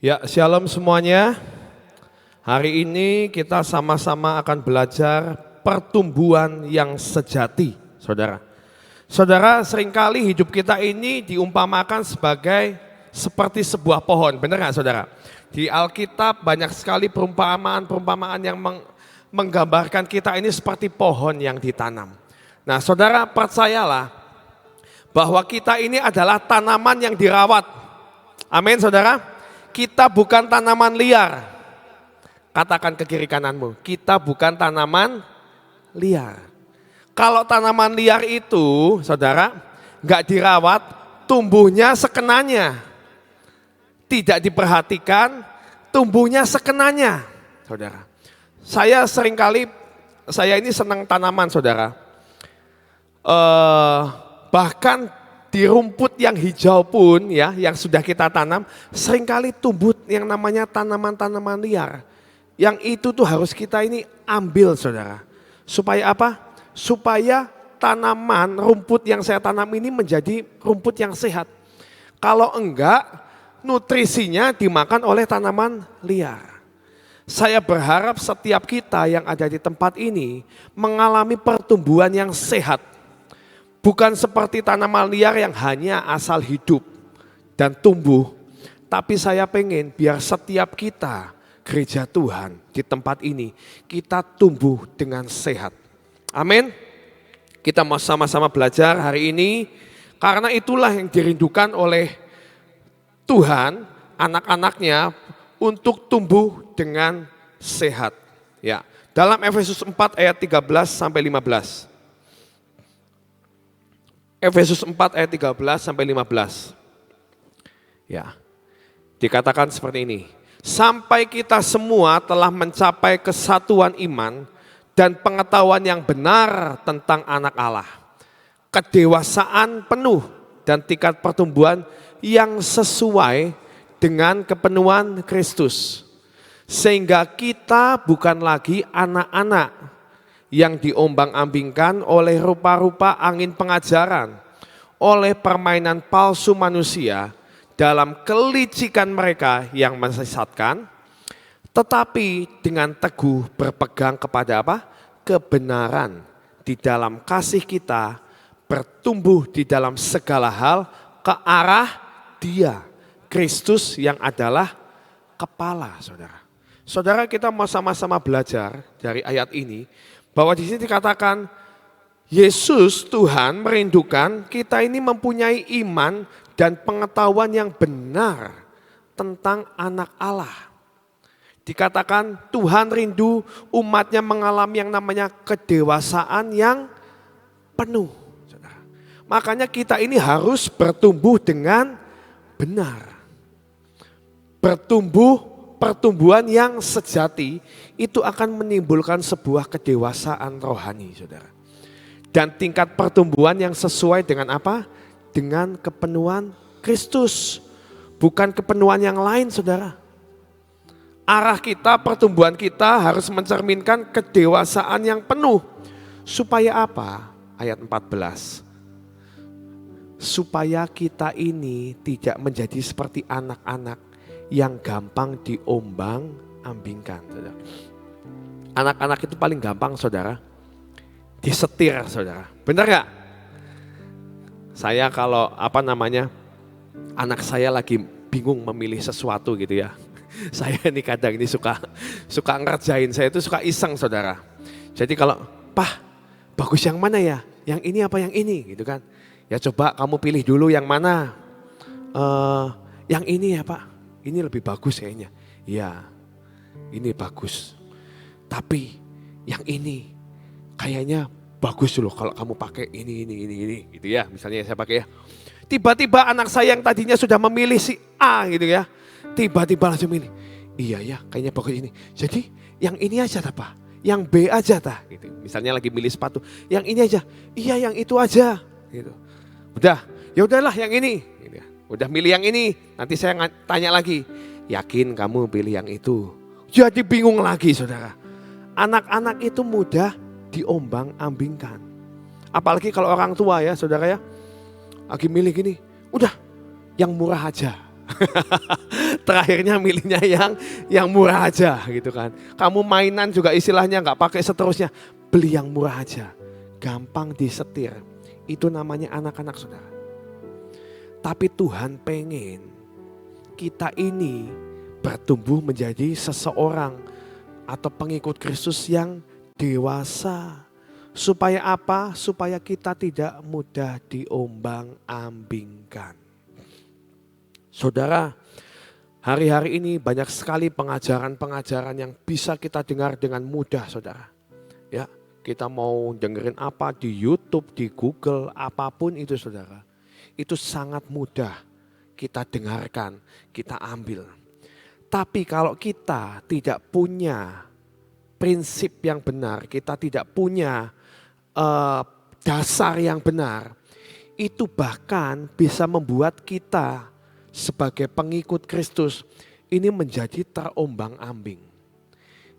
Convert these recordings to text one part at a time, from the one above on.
Ya, shalom semuanya. Hari ini kita sama-sama akan belajar pertumbuhan yang sejati, saudara. Saudara, seringkali hidup kita ini diumpamakan sebagai seperti sebuah pohon, benar nggak saudara? Di Alkitab banyak sekali perumpamaan-perumpamaan yang menggambarkan kita ini seperti pohon yang ditanam. Nah, saudara, percayalah bahwa kita ini adalah tanaman yang dirawat. Amin, saudara. Kita bukan tanaman liar. Katakan ke kiri kananmu, kita bukan tanaman liar. Kalau tanaman liar itu, saudara, nggak dirawat, tumbuhnya sekenanya. Tidak diperhatikan, tumbuhnya sekenanya, saudara. Saya ini senang tanaman, saudara. Bahkan di rumput yang hijau pun ya, yang sudah kita tanam, seringkali tumbuh yang namanya tanaman-tanaman liar. Yang itu tuh harus kita ini ambil, saudara. Supaya apa? Supaya tanaman, rumput yang saya tanam ini menjadi rumput yang sehat. Kalau enggak, nutrisinya dimakan oleh tanaman liar. Saya berharap setiap kita yang ada di tempat ini mengalami pertumbuhan yang sehat. Bukan seperti tanaman liar yang hanya asal hidup dan tumbuh. Tapi saya pengen biar setiap kita gereja Tuhan di tempat ini kita tumbuh dengan sehat. Amin. Kita mau sama-sama belajar hari ini karena itulah yang dirindukan oleh Tuhan anak-anaknya untuk tumbuh dengan sehat. Ya, dalam Efesus 4 ayat 13 sampai 15. Efesus 4 ayat 13 sampai 15. Ya. Dikatakan seperti ini. Sampai kita semua telah mencapai kesatuan iman dan pengetahuan yang benar tentang anak Allah. Kedewasaan penuh dan tingkat pertumbuhan yang sesuai dengan kepenuhan Kristus. Sehingga kita bukan lagi anak-anak yang diombang-ambingkan oleh rupa-rupa angin pengajaran, oleh permainan palsu manusia dalam kelicikan mereka yang menyesatkan, tetapi dengan teguh berpegang kepada apa? Kebenaran di dalam kasih kita, bertumbuh di dalam segala hal ke arah Dia, Kristus yang adalah kepala, saudara. Saudara, kita mau sama-sama belajar dari ayat ini, bahwa di sini dikatakan Yesus Tuhan merindukan kita ini mempunyai iman dan pengetahuan yang benar tentang anak Allah. Dikatakan Tuhan rindu umatnya mengalami yang namanya kedewasaan yang penuh. Makanya kita ini harus bertumbuh dengan benar. Pertumbuhan yang sejati itu akan menimbulkan sebuah kedewasaan rohani, saudara. Dan tingkat pertumbuhan yang sesuai dengan apa? Dengan kepenuhan Kristus. Bukan kepenuhan yang lain, saudara. Arah kita, pertumbuhan kita harus mencerminkan kedewasaan yang penuh. Supaya apa? Ayat 14. Supaya kita ini tidak menjadi seperti anak-anak yang gampang diombang-ambingkan, saudara. Anak-anak itu paling gampang, saudara, disetir, saudara. Benar gak? Saya kalau anak saya lagi bingung memilih sesuatu gitu ya. Saya ini kadang ini suka ngerjain, saya itu suka iseng, saudara. Jadi kalau, "Pah, bagus yang mana ya? Yang ini apa yang ini?" gitu kan. "Ya coba kamu pilih dulu yang mana." Yang ini ya Pak. Ini lebih bagus kayaknya. Ya, ini bagus. Tapi yang ini kayaknya bagus loh kalau kamu pakai ini gitu ya. Misalnya saya pakai ya. Tiba-tiba anak saya yang tadinya sudah memilih si A gitu ya. Tiba-tiba langsung milih. Iya ya, kayaknya bagus ini. Jadi yang ini aja tak Pak. Yang B aja tak gitu. Misalnya lagi milih sepatu. Yang ini aja. Iya, yang itu aja gitu. Udah, ya udahlah yang ini gitu ya. Udah milih yang ini, nanti saya tanya lagi, yakin kamu pilih yang itu? Jadi bingung lagi, saudara. Anak-anak itu mudah diombang-ambingkan. Apalagi kalau orang tua ya, saudara ya, lagi milih gini, udah yang murah aja. terakhirnya milihnya yang murah aja gitu kan. Kamu mainan juga istilahnya nggak pakai seterusnya, beli yang murah aja. Gampang disetir, itu namanya anak-anak saudara. Tapi Tuhan pengen kita ini bertumbuh menjadi seseorang atau pengikut Kristus yang dewasa. Supaya apa? Supaya kita tidak mudah diombang-ambingkan. Saudara, hari-hari ini banyak sekali pengajaran-pengajaran yang bisa kita dengar dengan mudah, saudara. Ya, kita mau dengerin apa di YouTube, di Google, apapun itu, saudara. Itu sangat mudah kita dengarkan, kita ambil. Tapi kalau kita tidak punya prinsip yang benar, kita tidak punya dasar yang benar, itu bahkan bisa membuat kita sebagai pengikut Kristus ini menjadi terombang-ambing.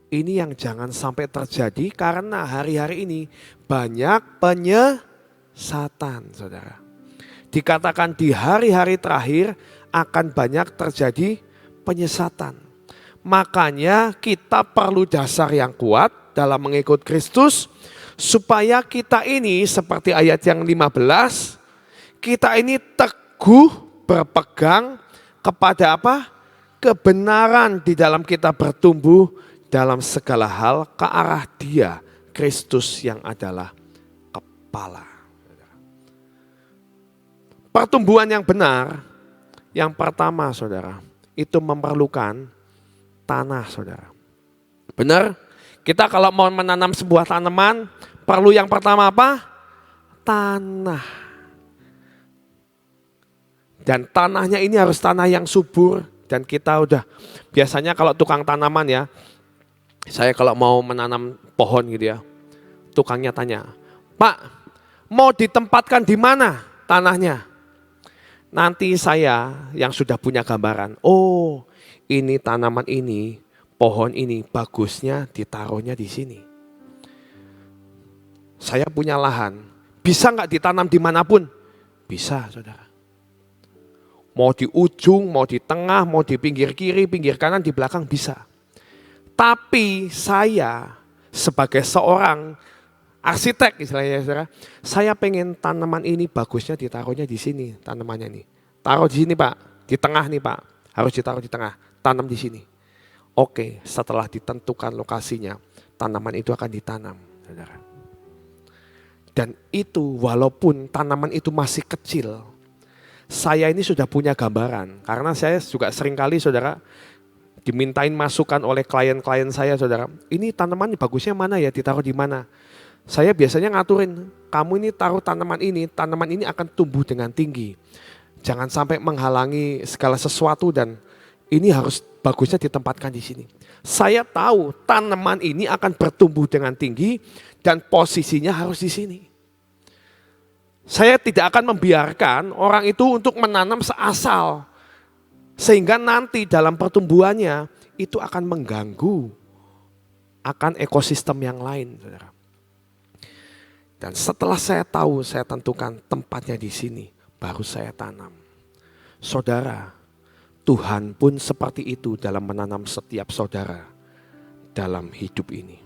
Ini yang jangan sampai terjadi karena hari-hari ini banyak penyesatan, saudara. Dikatakan di hari-hari terakhir akan banyak terjadi penyesatan. Makanya kita perlu dasar yang kuat dalam mengikut Kristus supaya kita ini seperti ayat yang 15, kita ini teguh berpegang kepada apa? Kebenaran di dalam kita bertumbuh dalam segala hal ke arah Dia, Kristus yang adalah kepala. Pertumbuhan yang benar, yang pertama saudara, itu memerlukan tanah saudara. Benar? Kita kalau mau menanam sebuah tanaman, perlu yang pertama apa? Tanah. Dan tanahnya ini harus tanah yang subur. Dan kita udah, biasanya kalau tukang tanaman ya, saya kalau mau menanam pohon gitu ya, tukangnya tanya, Pak, mau ditempatkan di mana tanahnya? Nanti saya yang sudah punya gambaran, oh ini tanaman ini, pohon ini bagusnya ditaruhnya di sini. Saya punya lahan, bisa nggak ditanam dimanapun? Bisa saudara. Mau di ujung, mau di tengah, mau di pinggir kiri, pinggir kanan, di belakang bisa. Tapi saya sebagai seorang arsitek istilahnya saudara, saya pengen tanaman ini bagusnya ditaruhnya di sini tanamannya nih. Taruh di sini Pak, di tengah nih Pak, harus ditaruh di tengah, tanam di sini. Oke, setelah ditentukan lokasinya, tanaman itu akan ditanam saudara. Dan itu walaupun tanaman itu masih kecil, saya ini sudah punya gambaran. Karena saya juga seringkali saudara dimintain masukan oleh klien-klien saya saudara. Ini tanaman bagusnya mana ya, ditaruh di mana. Saya biasanya ngaturin, kamu ini taruh tanaman ini akan tumbuh dengan tinggi. Jangan sampai menghalangi segala sesuatu dan ini harus bagusnya ditempatkan di sini. Saya tahu tanaman ini akan bertumbuh dengan tinggi dan posisinya harus di sini. Saya tidak akan membiarkan orang itu untuk menanam seasal. Sehingga nanti dalam pertumbuhannya itu akan mengganggu akan ekosistem yang lain. Saudara. Dan setelah saya tahu, saya tentukan tempatnya di sini, baru saya tanam. Saudara, Tuhan pun seperti itu dalam menanam setiap saudara dalam hidup ini.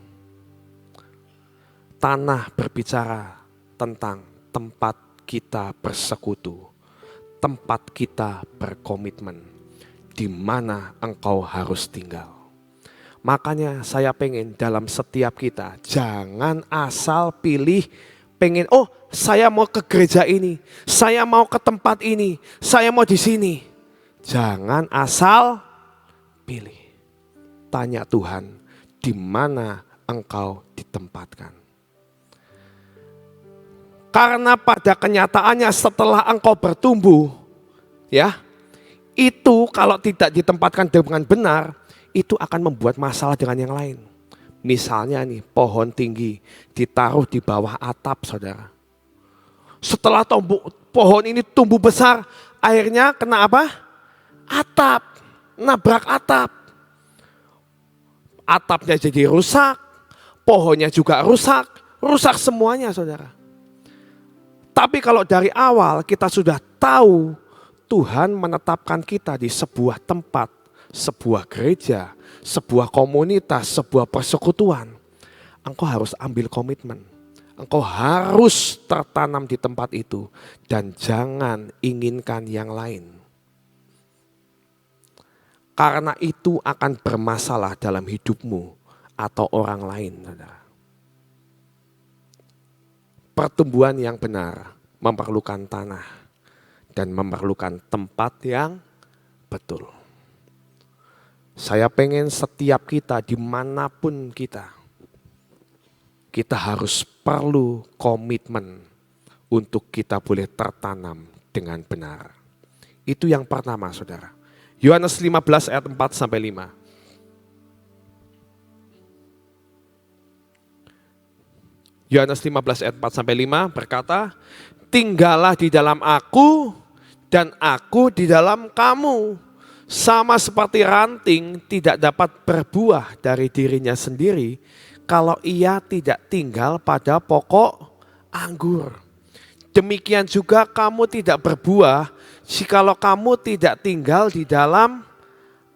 Tanah berbicara tentang tempat kita bersekutu, tempat kita berkomitmen, di mana engkau harus tinggal. Makanya saya pengen dalam setiap kita, jangan asal pilih, pengen, oh saya mau ke gereja ini, saya mau ke tempat ini, saya mau di sini. Jangan asal pilih. Tanya Tuhan, di mana engkau ditempatkan. Karena pada kenyataannya setelah engkau bertumbuh, ya, itu kalau tidak ditempatkan dengan benar, itu akan membuat masalah dengan yang lain. Misalnya nih, pohon tinggi ditaruh di bawah atap, saudara. Setelah pohon ini tumbuh besar, akhirnya kena apa? Atap, nabrak atap. Atapnya jadi rusak, pohonnya juga rusak semuanya, saudara. Tapi kalau dari awal kita sudah tahu Tuhan menetapkan kita di sebuah tempat sebuah gereja, sebuah komunitas, sebuah persekutuan, engkau harus ambil komitmen. Engkau harus tertanam di tempat itu dan jangan inginkan yang lain. Karena itu akan bermasalah dalam hidupmu atau orang lain. Pertumbuhan yang benar memerlukan tanah dan memerlukan tempat yang betul. Saya pengen setiap kita dimanapun kita harus perlu komitmen untuk kita boleh tertanam dengan benar. Itu yang pertama, saudara. Yohanes 15 ayat 4 sampai 5. Yohanes 15 ayat 4 sampai 5 berkata, tinggallah di dalam aku dan aku di dalam kamu. Sama seperti ranting tidak dapat berbuah dari dirinya sendiri kalau ia tidak tinggal pada pokok anggur. Demikian juga kamu tidak berbuah jikalau kamu tidak tinggal di dalam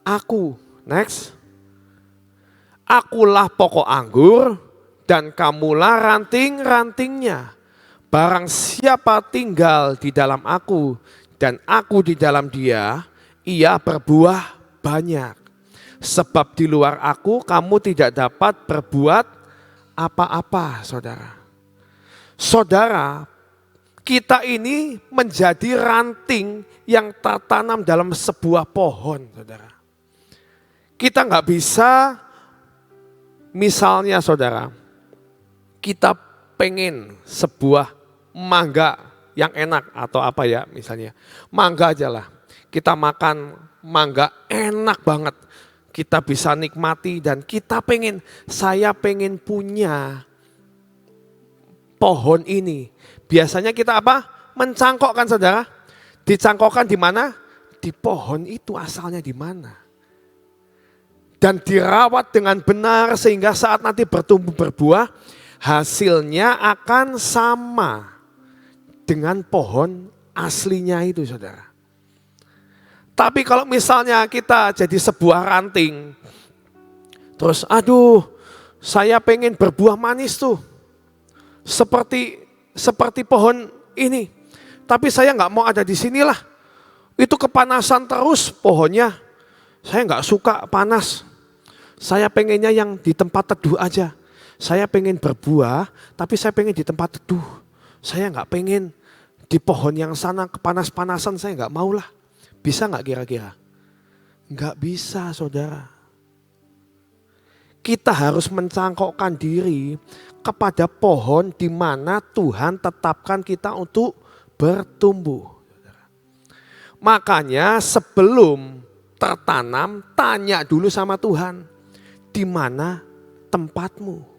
aku. Next. Akulah pokok anggur dan kamulah ranting-rantingnya. Barang siapa tinggal di dalam aku dan aku di dalam dia, ia berbuah banyak. Sebab di luar aku kamu tidak dapat berbuat apa-apa, saudara. Saudara, kita ini menjadi ranting yang tertanam dalam sebuah pohon, saudara. Kita nggak bisa, misalnya saudara, kita pengen sebuah mangga yang enak atau apa ya misalnya. Mangga aja lah, kita makan mangga enak banget. Kita bisa nikmati dan kita pengen, saya pengen punya pohon ini. Biasanya kita apa? Mencangkokkan, saudara. Dicangkokkan di mana? Di pohon itu asalnya di mana? Dan dirawat dengan benar sehingga saat nanti bertumbuh berbuah, hasilnya akan sama dengan pohon aslinya itu, saudara. Tapi kalau misalnya kita jadi sebuah ranting, terus aduh saya pengen berbuah manis tuh, seperti pohon ini. Tapi saya nggak mau ada di sinilah, itu kepanasan terus pohonnya, saya nggak suka panas. Saya pengennya yang di tempat teduh aja. Saya pengen berbuah, tapi saya pengen di tempat teduh. Saya nggak pengen di pohon yang sana kepanas-panasan, saya nggak mau lah. Bisa nggak kira-kira? Nggak bisa, saudara. Kita harus mencangkokkan diri kepada pohon di mana Tuhan tetapkan kita untuk bertumbuh. Makanya sebelum tertanam, tanya dulu sama Tuhan, di mana tempatmu?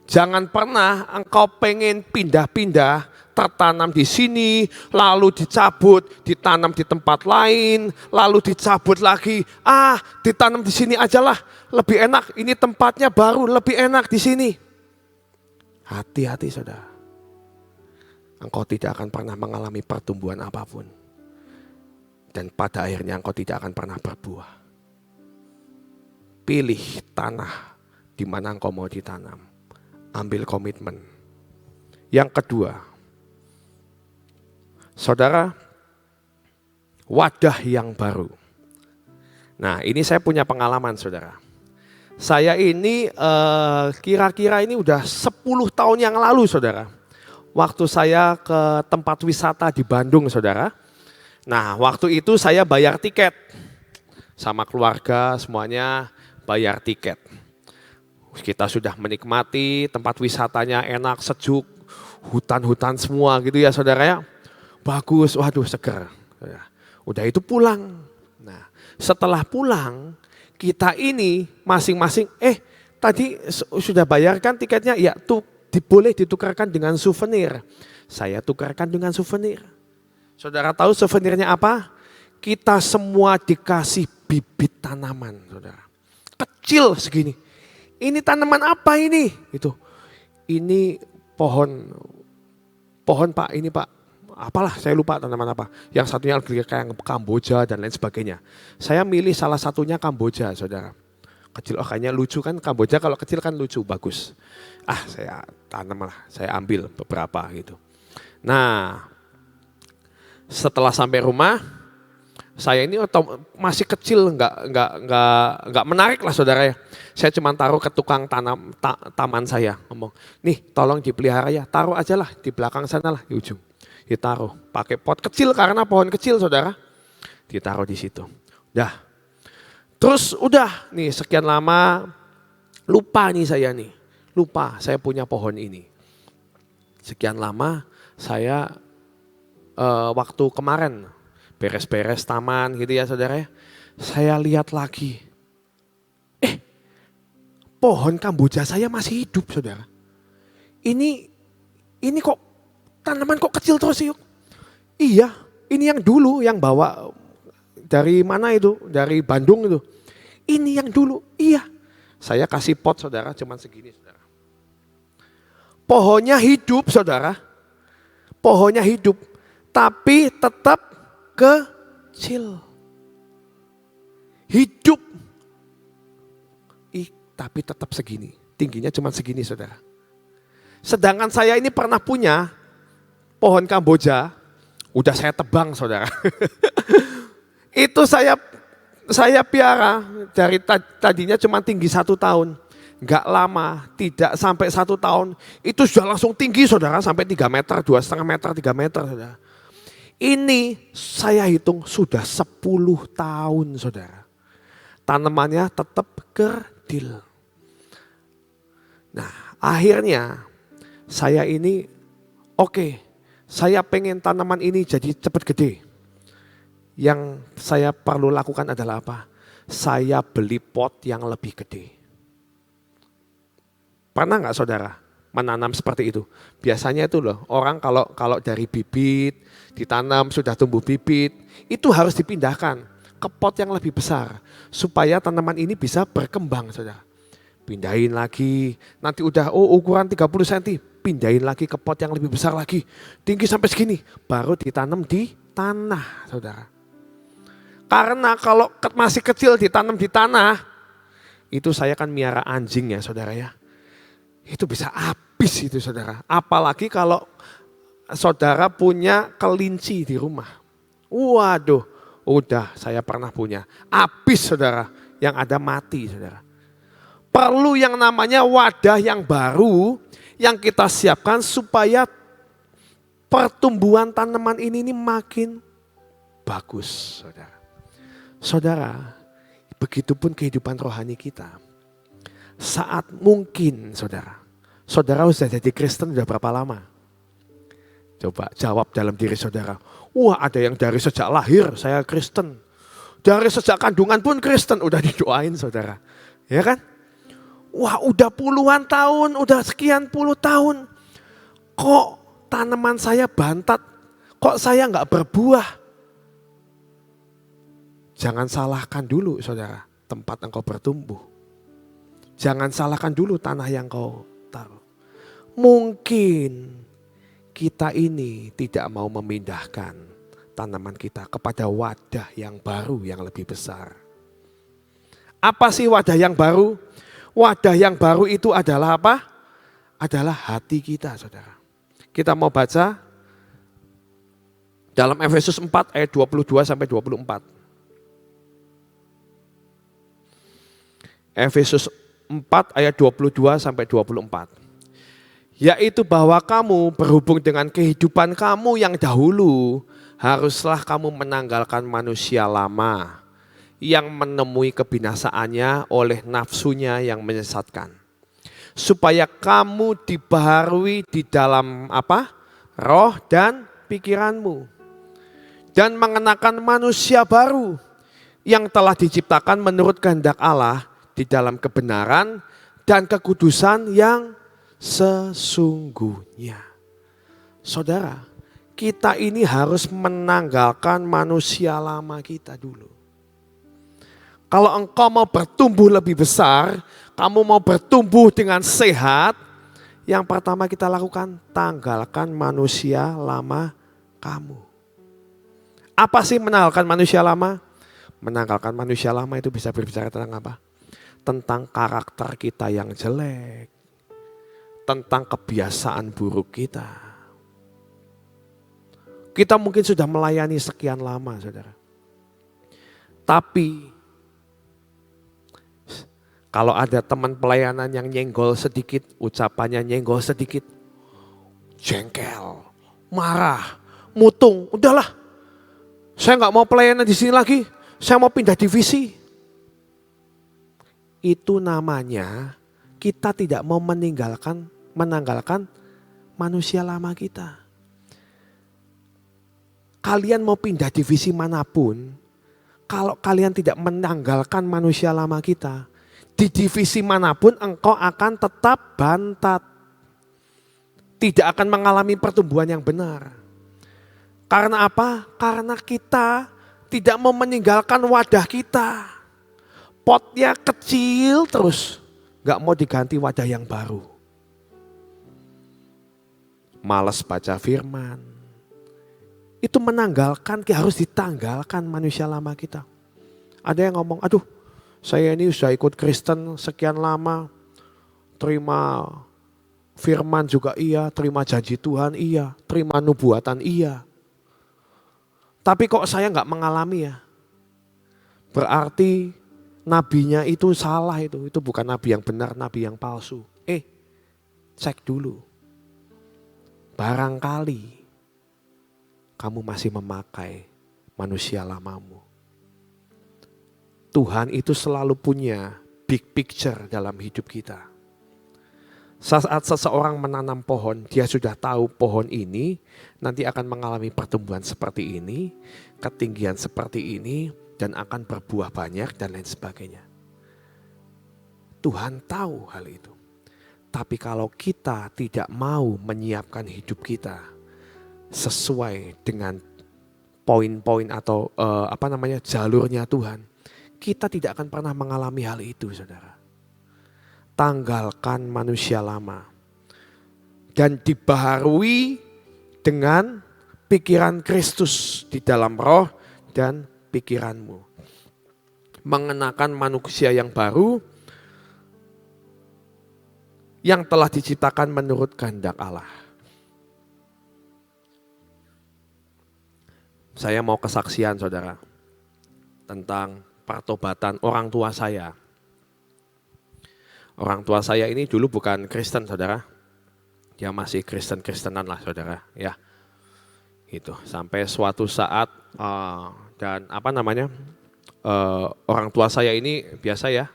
Jangan pernah engkau pengen pindah-pindah, tertanam di sini, lalu dicabut, ditanam di tempat lain, lalu dicabut lagi. Ditanam di sini aja lah, lebih enak. Ini tempatnya baru, lebih enak di sini. Hati-hati, saudara. Engkau tidak akan pernah mengalami pertumbuhan apapun. Dan pada akhirnya engkau tidak akan pernah berbuah. Pilih tanah di mana engkau mau ditanam. Ambil komitmen. Yang kedua, saudara, wadah yang baru. Nah, ini saya punya pengalaman, saudara. Saya ini kira-kira ini udah 10 tahun yang lalu, saudara. Waktu saya ke tempat wisata di Bandung, saudara. Nah, waktu itu saya bayar tiket. Sama keluarga semuanya bayar tiket. Kita sudah menikmati tempat wisatanya enak, sejuk, hutan-hutan semua gitu ya, saudara ya. Bagus, waduh seger. Udah itu pulang. Nah, setelah pulang kita ini masing-masing, tadi sudah bayarkan tiketnya? Ya, boleh ditukarkan dengan souvenir. Saya tukarkan dengan souvenir. Saudara tahu souvenirnya apa? Kita semua dikasih bibit tanaman, saudara. Kecil segini. Ini tanaman apa ini? Ini pohon Pak, ini Pak. apalah saya lupa tanaman apa. Yang satunya kayak Kamboja dan lain sebagainya. Saya milih salah satunya Kamboja, saudara. Kecil, kayaknya lucu kan, Kamboja kalau kecil kan lucu, bagus. Saya tanam lah, saya ambil beberapa gitu. Nah, setelah sampai rumah, saya ini masih kecil, nggak menarik lah saudara ya. Saya cuma taruh ke tukang taman saya, ngomong, nih tolong dipelihara ya, taruh aja lah di belakang sana lah di ujung. Ditaruh, pakai pot kecil karena pohon kecil saudara, ditaruh di situ. Terus udah nih sekian lama, lupa saya punya pohon ini. Sekian lama saya waktu kemarin beres-beres taman gitu ya saudara ya, saya lihat lagi, pohon Kamboja saya masih hidup saudara. Ini kok tanaman kok kecil terus yuk? Iya, ini yang dulu yang bawa dari mana itu? Dari Bandung itu. Ini yang dulu, iya. Saya kasih pot saudara, cuman segini saudara. Pohonnya hidup saudara. Pohonnya hidup, tapi tetap kecil. Hidup. Tapi tetap segini. Tingginya cuma segini saudara. Sedangkan saya ini pernah punya pohon Kamboja. Udah saya tebang saudara. Itu saya piara dari tadinya cuma tinggi 1 tahun. Enggak lama, tidak sampai 1 tahun. Itu sudah langsung tinggi saudara, sampai 3 meter, 2,5 meter, 3 meter saudara. Ini saya hitung sudah 10 tahun saudara. Tanamannya tetap kerdil. Nah akhirnya saya ini saya pengen tanaman ini jadi cepat gede. Yang saya perlu lakukan adalah apa? Saya beli pot yang lebih gede. Pernah nggak saudara menanam seperti itu? Biasanya itu loh, orang kalau dari bibit ditanam sudah tumbuh bibit, itu harus dipindahkan ke pot yang lebih besar supaya tanaman ini bisa berkembang saudara. Pindahin lagi, nanti udah ukuran 30 cm, pindahin lagi ke pot yang lebih besar lagi, tinggi sampai segini, baru ditanam di tanah saudara. Karena kalau masih kecil ditanam di tanah, itu saya kan miara anjing ya saudara ya. Itu bisa habis itu saudara. Apalagi kalau saudara punya kelinci di rumah. Waduh, udah saya pernah punya. Habis saudara, yang ada mati saudara. Perlu yang namanya wadah yang baru yang kita siapkan supaya pertumbuhan tanaman ini makin bagus saudara. Saudara, begitupun kehidupan rohani kita. Saat mungkin saudara sudah jadi Kristen sudah berapa lama? Coba jawab dalam diri saudara. Wah ada yang dari sejak lahir saya Kristen. Dari sejak kandungan pun Kristen, udah didoain saudara. Ya kan? Wah udah puluhan tahun, udah sekian puluh tahun. Kok tanaman saya bantat? Kok saya gak berbuah? Jangan salahkan dulu saudara tempat engkau bertumbuh. Jangan salahkan dulu tanah yang kau taruh. Mungkin kita ini tidak mau memindahkan tanaman kita kepada wadah yang baru yang lebih besar. Apa sih wadah yang baru? Wadah yang baru itu adalah apa? Adalah hati kita saudara. Kita mau baca dalam Efesus 4 ayat 22 sampai 24. Efesus 4 ayat 22 sampai 24. Yaitu bahwa kamu berhubung dengan kehidupan kamu yang dahulu, haruslah kamu menanggalkan manusia lama yang menemui kebinasaannya oleh nafsunya yang menyesatkan. Supaya kamu dibaharui di dalam apa? Roh dan pikiranmu. Dan mengenakan manusia baru yang telah diciptakan menurut kehendak Allah di dalam kebenaran dan kekudusan yang sesungguhnya. Saudara, kita ini harus menanggalkan manusia lama kita dulu. Kalau engkau mau bertumbuh lebih besar, kamu mau bertumbuh dengan sehat, yang pertama kita lakukan, tanggalkan manusia lama kamu. Apa sih menanggalkan manusia lama? Menanggalkan manusia lama itu bisa berbicara tentang apa? Tentang karakter kita yang jelek. Tentang kebiasaan buruk kita. Kita mungkin sudah melayani sekian lama, saudara. Tapi kalau ada teman pelayanan yang nyenggol sedikit, ucapannya nyenggol sedikit, jengkel, marah, mutung, udahlah. Saya nggak mau pelayanan di sini lagi, saya mau pindah divisi. Itu namanya kita tidak mau menanggalkan manusia lama kita. Kalian mau pindah divisi manapun, kalau kalian tidak menanggalkan manusia lama kita, di divisi manapun engkau akan tetap bantat. Tidak akan mengalami pertumbuhan yang benar. Karena apa? Karena kita tidak mau meninggalkan wadah kita. Potnya kecil terus. Gak mau diganti wadah yang baru. Malas baca firman. Itu menanggalkan, harus ditanggalkan manusia lama kita. Ada yang ngomong, aduh saya ini sudah ikut Kristen sekian lama, terima firman juga iya, terima janji Tuhan iya, terima nubuatan iya. Tapi kok saya nggak mengalami ya? Berarti nabinya itu salah itu bukan nabi yang benar, nabi yang palsu. Cek dulu. Barangkali kamu masih memakai manusia lamamu. Tuhan itu selalu punya big picture dalam hidup kita. Saat seseorang menanam pohon, dia sudah tahu pohon ini nanti akan mengalami pertumbuhan seperti ini, ketinggian seperti ini, dan akan berbuah banyak dan lain sebagainya. Tuhan tahu hal itu. Tapi kalau kita tidak mau menyiapkan hidup kita sesuai dengan poin-poin atau jalurnya Tuhan, kita tidak akan pernah mengalami hal itu, saudara. Tanggalkan manusia lama. Dan dibaharui dengan pikiran Kristus di dalam roh dan pikiranmu. Mengenakan manusia yang baru, yang telah diciptakan menurut kehendak Allah. Saya mau kesaksian, saudara, tentang pertobatan orang tua saya. Orang tua saya ini dulu bukan Kristen, saudara. Dia masih Kristen-Kristenan lah, saudara. Ya, gitu. Sampai suatu saat orang tua saya ini biasa ya.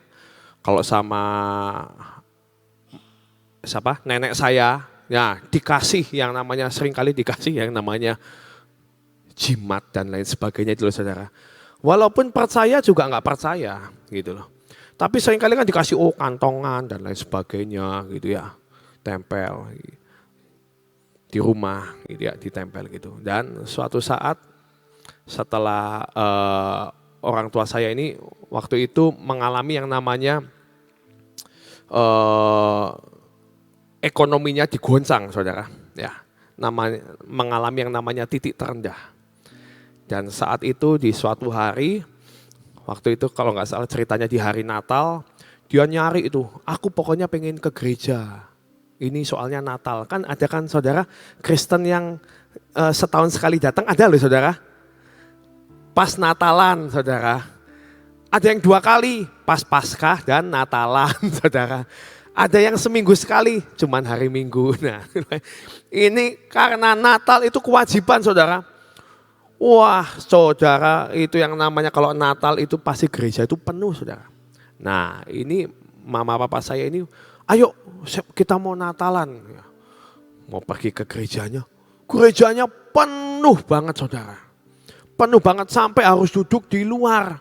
Kalau sama nenek saya, ya dikasih yang namanya seringkali dikasih yang namanya jimat dan lain sebagainya itu loh, saudara. Walaupun percaya juga nggak percaya gitu loh. Tapi seringkali kan dikasih kantongan dan lain sebagainya gitu ya. Tempel di rumah gitu ya, ditempel gitu. Dan suatu saat setelah orang tua saya ini waktu itu mengalami yang namanya ekonominya digoncang, saudara. Ya, mengalami yang namanya titik terendah. Dan saat itu di suatu hari, waktu itu kalau nggak salah ceritanya di hari Natal, dia nyari itu, aku pokoknya pengen ke gereja. Ini soalnya Natal. Kan ada kan saudara Kristen yang setahun sekali datang, ada loh saudara. Pas Natalan saudara. Ada yang 2 kali, pas Paskah dan Natalan saudara. Ada yang seminggu sekali, cuman hari Minggu. Nah, ini karena Natal itu kewajiban saudara. Wah saudara, itu yang namanya kalau Natal itu pasti gereja itu penuh saudara. Nah ini mama papa saya ini, ayo kita mau Natalan. Mau pergi ke gerejanya. Gerejanya penuh banget saudara. Penuh banget sampai harus duduk di luar.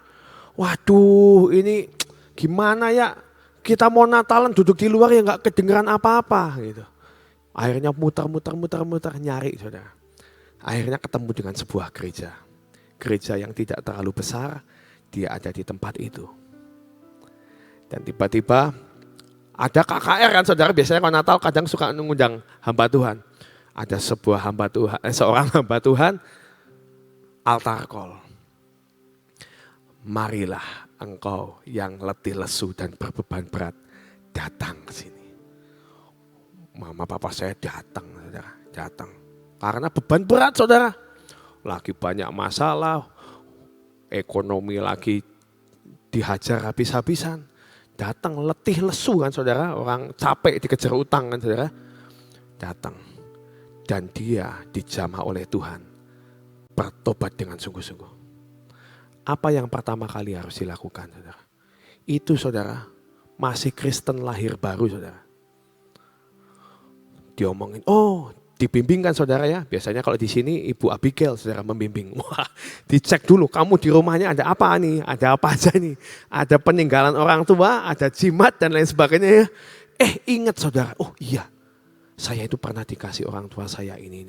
Waduh ini gimana ya, kita mau Natalan duduk di luar ya gak kedengeran apa-apa gitu. Akhirnya muter nyari saudara. Akhirnya ketemu dengan sebuah gereja. Gereja yang tidak terlalu besar, dia ada di tempat itu. Dan tiba-tiba ada KKR kan saudara, biasanya kalau Natal kadang suka mengundang hamba Tuhan. Ada seorang hamba Tuhan, altar call. Marilah engkau yang letih lesu dan berbeban berat, datang ke sini. Mama papa saya datang, saudara, datang. Karena beban berat, saudara. Lagi banyak masalah, ekonomi lagi dihajar habis-habisan. Datang letih lesu kan saudara, orang capek dikejar utang kan saudara. Datang dan dia dijamah oleh Tuhan, bertobat dengan sungguh-sungguh. Apa yang pertama kali harus dilakukan saudara? Itu saudara, masih Kristen lahir baru saudara. Diomongin, dibimbing kan saudara ya. Biasanya kalau di sini Ibu Abigail saudara membimbing. Wah, dicek dulu kamu di rumahnya ada apa nih? Ada apa aja nih? Ada peninggalan orang tua, ada jimat dan lain sebagainya ya. Ingat saudara, oh iya. Saya itu pernah dikasih orang tua saya ini.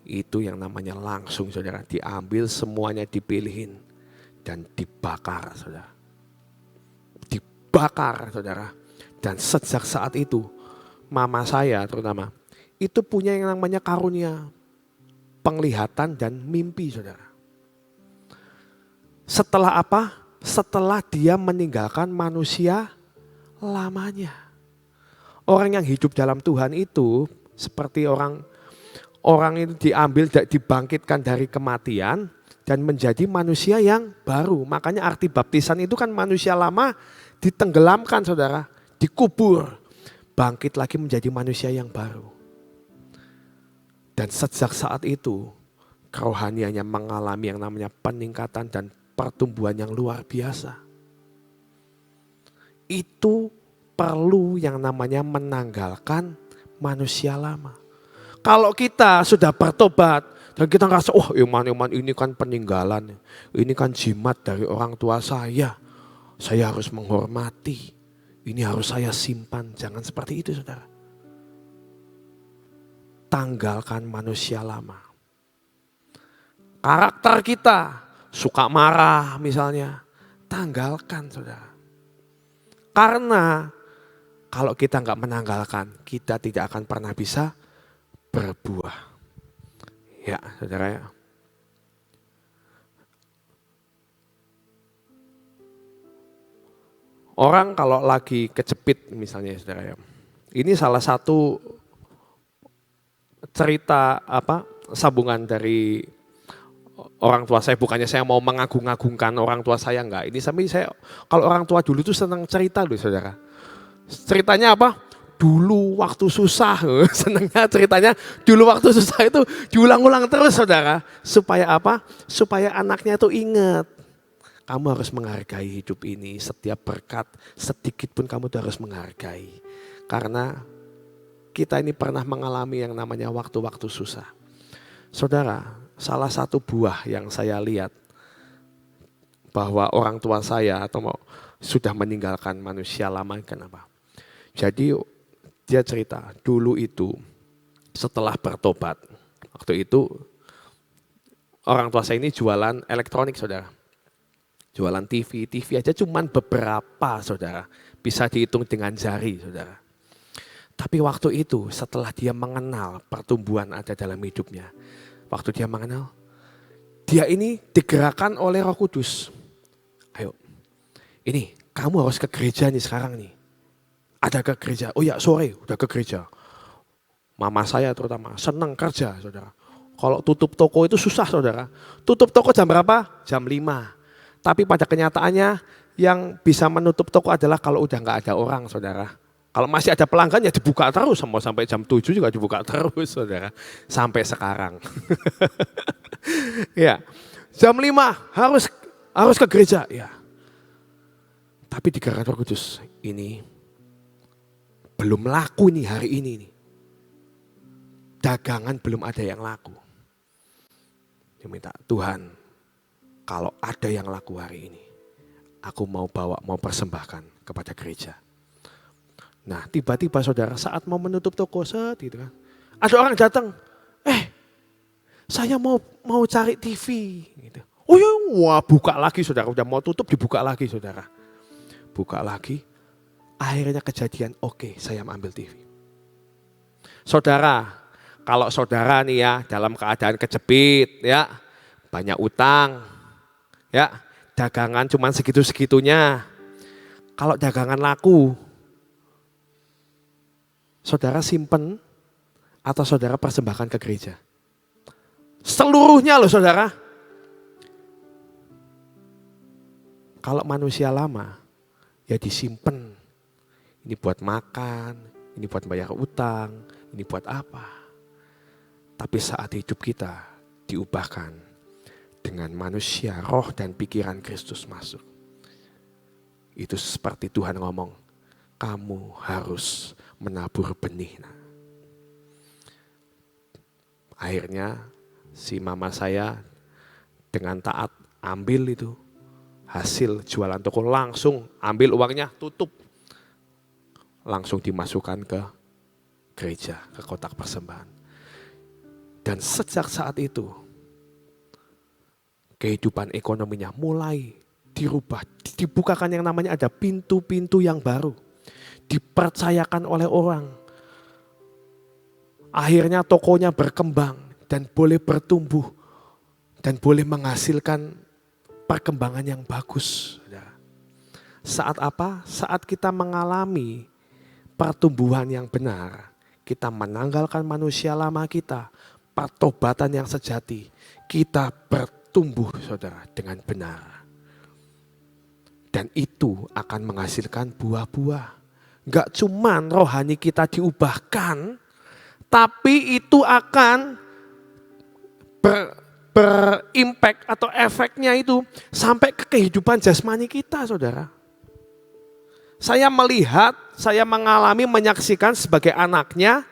Itu yang namanya langsung saudara. Diambil semuanya dipilihin dan dibakar saudara. Dibakar saudara. Dan sejak saat itu mama saya terutama itu punya yang namanya karunia penglihatan dan mimpi saudara. Setelah apa? Setelah dia meninggalkan manusia lamanya. Orang yang hidup dalam Tuhan itu seperti orang itu diambil, dibangkitkan dari kematian dan menjadi manusia yang baru. Makanya arti baptisan itu kan manusia lama ditenggelamkan saudara, dikubur, bangkit lagi menjadi manusia yang baru. Dan sejak saat itu kerohaniannya mengalami yang namanya peningkatan dan pertumbuhan yang luar biasa. Itu perlu yang namanya menanggalkan manusia lama. Kalau kita sudah bertobat dan kita ngerasa, iman ini kan peninggalan, ini kan jimat dari orang tua saya harus menghormati, ini harus saya simpan. Jangan seperti itu saudara. Tanggalkan manusia lama. Karakter kita suka marah misalnya, tanggalkan saudara. Karena kalau kita nggak menanggalkan, kita tidak akan pernah bisa berbuah. Ya saudara ya. Orang kalau lagi kejepit misalnya saudara ya. Ini salah satu cerita sambungan dari orang tua saya. Bukannya saya mau mengagung-agungkan orang tua saya, enggak. Ini saya kalau orang tua dulu tuh senang cerita loh saudara. Ceritanya apa? Dulu waktu susah, senangnya ceritanya dulu waktu susah itu diulang-ulang terus saudara. Supaya apa? Supaya anaknya itu ingat. Kamu harus menghargai hidup ini, setiap berkat sedikit pun kamu tuh harus menghargai. Karena kita ini pernah mengalami yang namanya waktu-waktu susah. Saudara, salah satu buah yang saya lihat bahwa orang tua saya sudah meninggalkan manusia lama, kenapa? Jadi dia cerita dulu itu setelah bertobat, waktu itu orang tua saya ini jualan elektronik saudara. Jualan TV aja cuman beberapa saudara, bisa dihitung dengan jari saudara. Tapi waktu itu setelah dia mengenal pertumbuhan ada dalam hidupnya, waktu dia mengenal, dia ini digerakkan oleh Roh Kudus. Ayo, ini kamu harus ke gereja nih sekarang nih. Ada ke gereja, oh ya sore udah ke gereja. Mama saya terutama senang kerja saudara. Kalau tutup toko itu susah saudara. Tutup toko jam berapa? Jam 5. Tapi pada kenyataannya yang bisa menutup toko adalah kalau udah nggak ada orang saudara. Kalau masih ada pelanggan ya dibuka terus, mau sampai jam 7 juga dibuka terus saudara. Sampai sekarang. Ya, jam 5 harus ke gereja ya. Tapi di gerak Roh Kudus ini belum laku nih hari ini nih. Dagangan belum ada yang laku. Dia minta, Tuhan kalau ada yang laku hari ini, aku mau persembahkan kepada gereja. Nah tiba-tiba saudara saat mau menutup toko gitu kan. Ada orang datang, saya mau cari TV. Gitu. Oh ya, wah buka lagi saudara, udah mau tutup dibuka lagi saudara. Buka lagi. Akhirnya kejadian, oke, saya ambil TV. Saudara, kalau saudara nih ya dalam keadaan kejepit ya, banyak utang ya, dagangan cuma segitu-segitunya. Kalau dagangan laku, saudara simpen atau saudara persembahkan ke gereja? Seluruhnya loh saudara. Kalau manusia lama, ya disimpan. Ini buat makan, ini buat bayar utang, ini buat apa. Tapi saat hidup kita diubahkan dengan manusia, roh dan pikiran Kristus masuk. Itu seperti Tuhan ngomong, kamu harus menabur benih. Akhirnya si mama saya dengan taat ambil itu hasil jualan toko, langsung ambil uangnya, tutup. Langsung dimasukkan ke gereja, ke kotak persembahan. Dan sejak saat itu, kehidupan ekonominya mulai dirubah. Dibukakan yang namanya ada pintu-pintu yang baru. Dipercayakan oleh orang. Akhirnya tokonya berkembang dan boleh bertumbuh. Dan boleh menghasilkan perkembangan yang bagus. Saat apa? Saat kita mengalami pertumbuhan yang benar. Kita menanggalkan manusia lama kita. Pertobatan yang sejati, kita bertumbuh saudara dengan benar. Dan itu akan menghasilkan buah-buah. Gak cuman rohani kita diubahkan, tapi itu akan berimpact atau efeknya itu sampai ke kehidupan jasmani kita saudara. Saya melihat, saya mengalami, menyaksikan sebagai anaknya,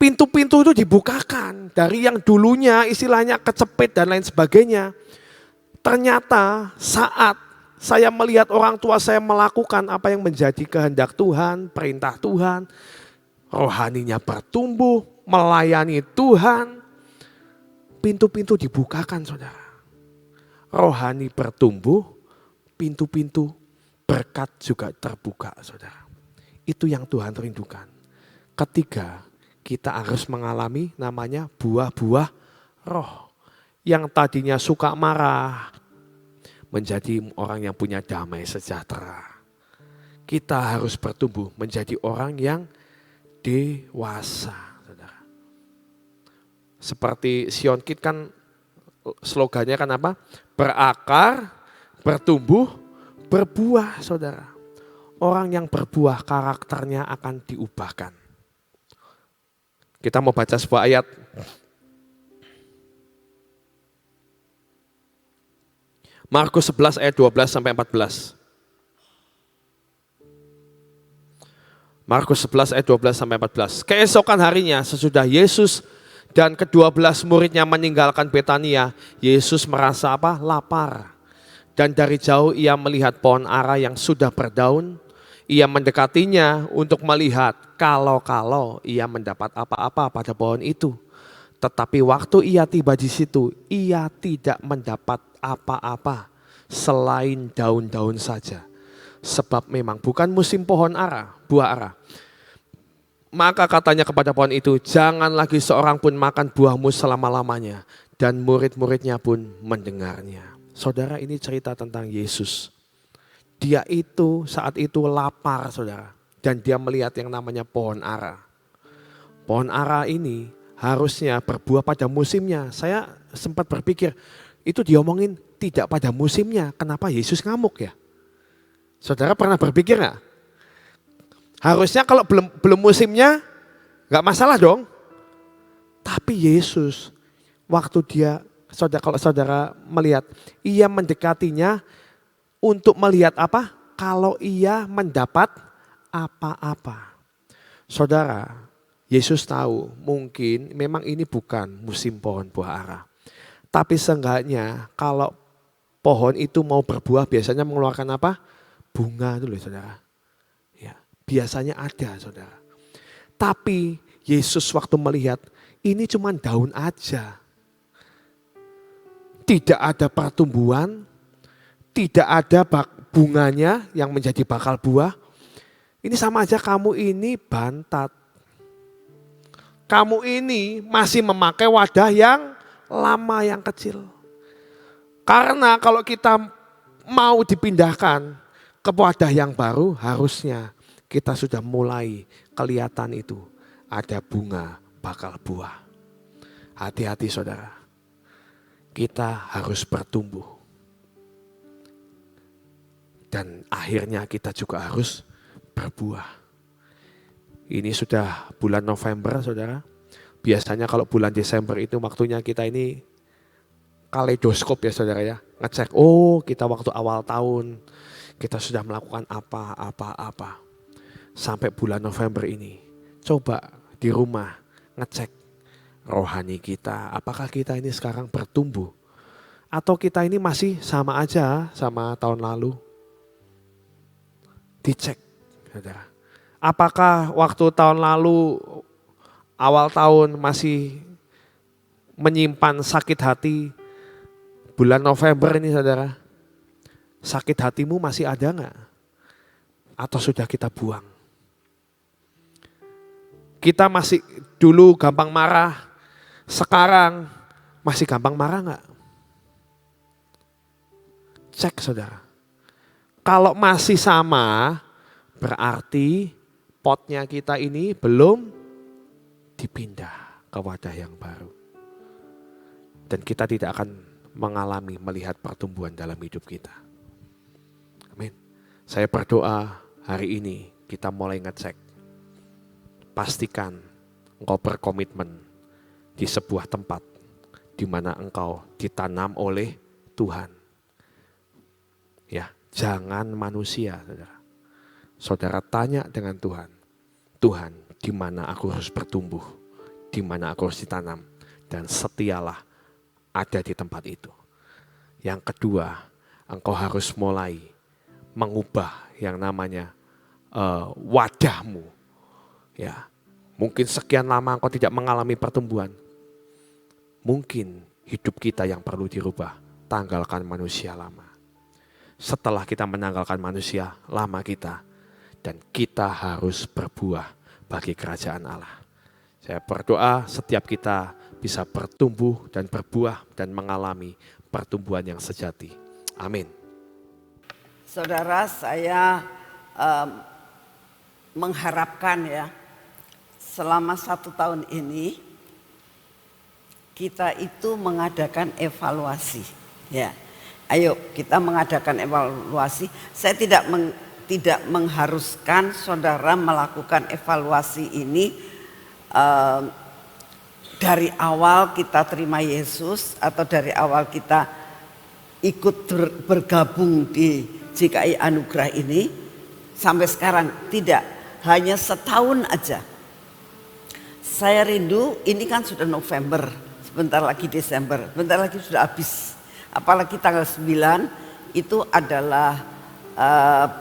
pintu-pintu itu dibukakan dari yang dulunya istilahnya kecepit dan lain sebagainya. Ternyata saat saya melihat orang tua saya melakukan apa yang menjadi kehendak Tuhan, perintah Tuhan, rohaninya bertumbuh, melayani Tuhan, pintu-pintu dibukakan saudara. Rohani bertumbuh, pintu-pintu berkat juga terbuka saudara. Itu yang Tuhan rindukan. Ketiga, kita harus mengalami namanya buah-buah roh. Yang tadinya suka marah, menjadi orang yang punya damai sejahtera. Kita harus bertumbuh menjadi orang yang dewasa. Saudara. Seperti Sion Kid kan slogannya kan apa? Berakar, bertumbuh, berbuah saudara. Orang yang berbuah karakternya akan diubahkan. Kita mau baca sebuah ayat. Markus 11 ayat 12 sampai 14. Markus 11 ayat 12 sampai 14. Keesokan harinya sesudah Yesus dan ke-12 muridnya meninggalkan Betania, Yesus merasa apa? Lapar. Dan dari jauh ia melihat pohon ara yang sudah berdaun. Ia mendekatinya untuk melihat kalau ia mendapat apa-apa pada pohon itu. Tetapi waktu ia tiba di situ, ia tidak mendapat apa-apa selain daun-daun saja. Sebab memang bukan musim pohon ara, buah ara. Maka katanya kepada pohon itu, jangan lagi seorang pun makan buahmu selama-lamanya. Dan murid-muridnya pun mendengarnya. Saudara, ini cerita tentang Yesus. Dia itu saat itu lapar saudara. Dan dia melihat yang namanya pohon ara. Pohon ara ini harusnya berbuah pada musimnya. Saya sempat berpikir, itu diomongin tidak pada musimnya. Kenapa Yesus ngamuk ya? Saudara pernah berpikir gak? Harusnya kalau belum musimnya gak masalah dong. Tapi Yesus waktu dia, kalau saudara melihat, ia mendekatinya untuk melihat apa? Kalau ia mendapat apa-apa. Saudara, Yesus tahu mungkin memang ini bukan musim pohon buah ara. Tapi seenggaknya kalau pohon itu mau berbuah biasanya mengeluarkan apa? Bunga dulu saudara. Ya, biasanya ada saudara. Tapi Yesus waktu melihat ini cuma daun aja. Tidak ada pertumbuhan, tidak ada bunganya yang menjadi bakal buah. Ini sama aja kamu ini bantat. kamu ini masih memakai wadah yang lama, yang kecil. Karena kalau kita mau dipindahkan ke wadah yang baru, harusnya kita sudah mulai kelihatan itu ada bunga bakal buah. Hati-hati saudara, kita harus bertumbuh. Dan akhirnya kita juga harus berbuah. Ini sudah bulan November saudara. Biasanya kalau bulan Desember itu waktunya kita ini kaleidoskop ya saudara ya. Ngecek, oh kita waktu awal tahun kita sudah melakukan apa. Sampai bulan November ini. Coba di rumah ngecek rohani kita. Apakah kita ini sekarang bertumbuh? Atau kita ini masih sama aja sama tahun lalu? Dicek, saudara. Apakah waktu tahun lalu, awal tahun masih menyimpan sakit hati, bulan November ini saudara, sakit hatimu masih ada enggak? Atau sudah kita buang? Kita masih dulu gampang marah, sekarang masih gampang marah enggak? Cek saudara. Kalau masih sama, berarti potnya kita ini belum dipindah ke wadah yang baru. Dan kita tidak akan melihat pertumbuhan dalam hidup kita. Amin. Saya berdoa hari ini kita mulai ngecek. Pastikan engkau berkomitmen di sebuah tempat di mana engkau ditanam oleh Tuhan. Ya. Jangan manusia, saudara. Saudara tanya dengan Tuhan. Tuhan, di mana aku harus bertumbuh? Di mana aku harus ditanam? Dan setialah ada di tempat itu. Yang kedua, engkau harus mulai mengubah yang namanya wadahmu. Ya, mungkin sekian lama engkau tidak mengalami pertumbuhan. Mungkin hidup kita yang perlu dirubah. Tanggalkan manusia lama. Setelah kita menanggalkan manusia lama kita, dan kita harus berbuah bagi kerajaan Allah. Saya berdoa setiap kita bisa bertumbuh dan berbuah dan mengalami pertumbuhan yang sejati. Amin. Saudara, saya mengharapkan ya, selama 1 tahun ini kita itu mengadakan evaluasi. Ya. Ayo kita mengadakan evaluasi. Saya tidak mengharuskan saudara melakukan evaluasi ini dari awal kita terima Yesus atau dari awal kita ikut bergabung di GKI Anugerah ini sampai sekarang. Tidak, hanya setahun aja. Saya rindu, ini kan sudah November, sebentar lagi Desember, sebentar lagi sudah habis. Apalagi tanggal 9 itu adalah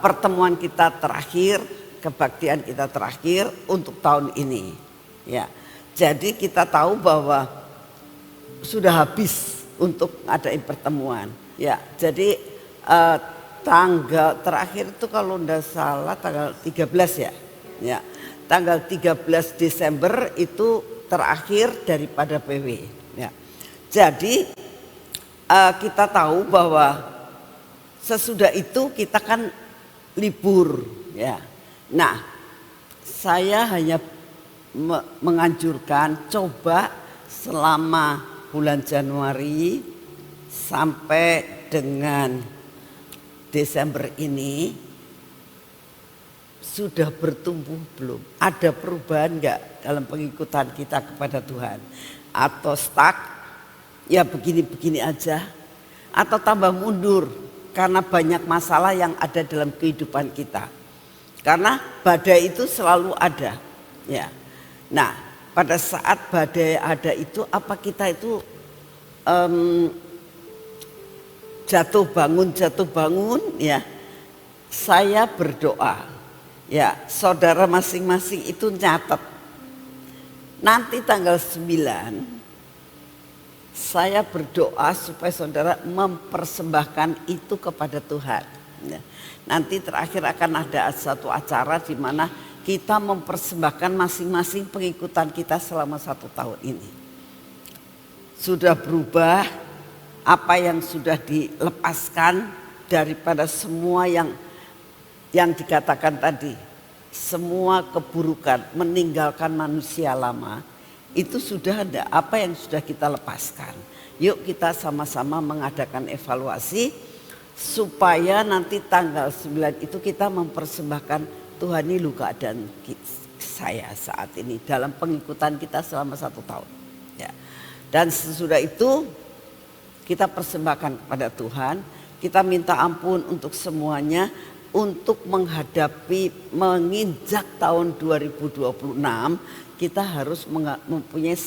pertemuan kita terakhir, kebaktian kita terakhir untuk tahun ini. Ya, jadi kita tahu bahwa sudah habis untuk ngadain pertemuan. Ya, jadi tanggal terakhir itu kalau tidak salah tanggal 13 ya. Ya, tanggal 13 Desember itu terakhir daripada PW. Ya, jadi kita tahu bahwa sesudah itu kita kan libur ya. Nah, saya hanya menganjurkan coba selama bulan Januari sampai dengan Desember ini sudah bertumbuh belum? Ada perubahan enggak dalam pengikutan kita kepada Tuhan? Atau stuck? Ya begini-begini aja, atau tambah mundur karena banyak masalah yang ada dalam kehidupan kita. Karena badai itu selalu ada. Ya. Nah, pada saat badai ada itu, apa kita itu jatuh bangun ya. Saya berdoa ya, saudara masing-masing itu nyatet. Nanti tanggal 9 saya berdoa supaya saudara mempersembahkan itu kepada Tuhan. Nanti terakhir akan ada satu acara di mana kita mempersembahkan masing-masing pengikutan kita selama 1 tahun ini. Sudah berubah apa yang sudah dilepaskan daripada semua yang dikatakan tadi. Semua keburukan, meninggalkan manusia lama, itu sudah ada apa yang sudah kita lepaskan. Yuk kita sama-sama mengadakan evaluasi supaya nanti tanggal 9 itu kita mempersembahkan Tuhan ini luka dan saya saat ini dalam pengikutan kita selama 1 tahun. Ya. Dan sesudah itu kita persembahkan kepada Tuhan, kita minta ampun untuk semuanya, untuk menghadapi menginjak tahun 2026 kita harus mempunyai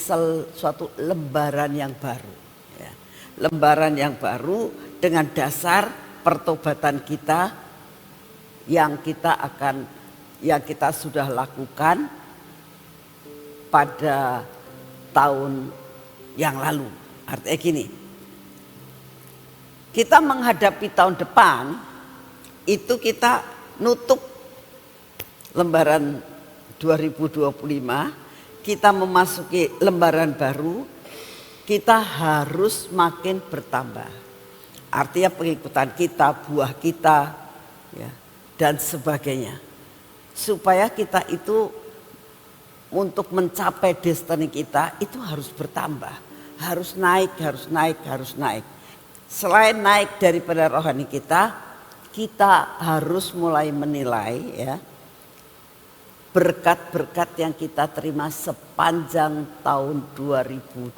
suatu lembaran yang baru. Ya. Lembaran yang baru dengan dasar pertobatan kita yang kita sudah lakukan pada tahun yang lalu. Artinya gini, kita menghadapi tahun depan itu kita nutup lembaran 2025, kita memasuki lembaran baru, kita harus makin bertambah. Artinya pengikutan kita, buah kita, ya, dan sebagainya. Supaya kita itu untuk mencapai destiny kita itu harus bertambah. Harus naik, harus naik, harus naik. Selain naik daripada rohani kita harus mulai menilai ya berkat-berkat yang kita terima sepanjang tahun 2025.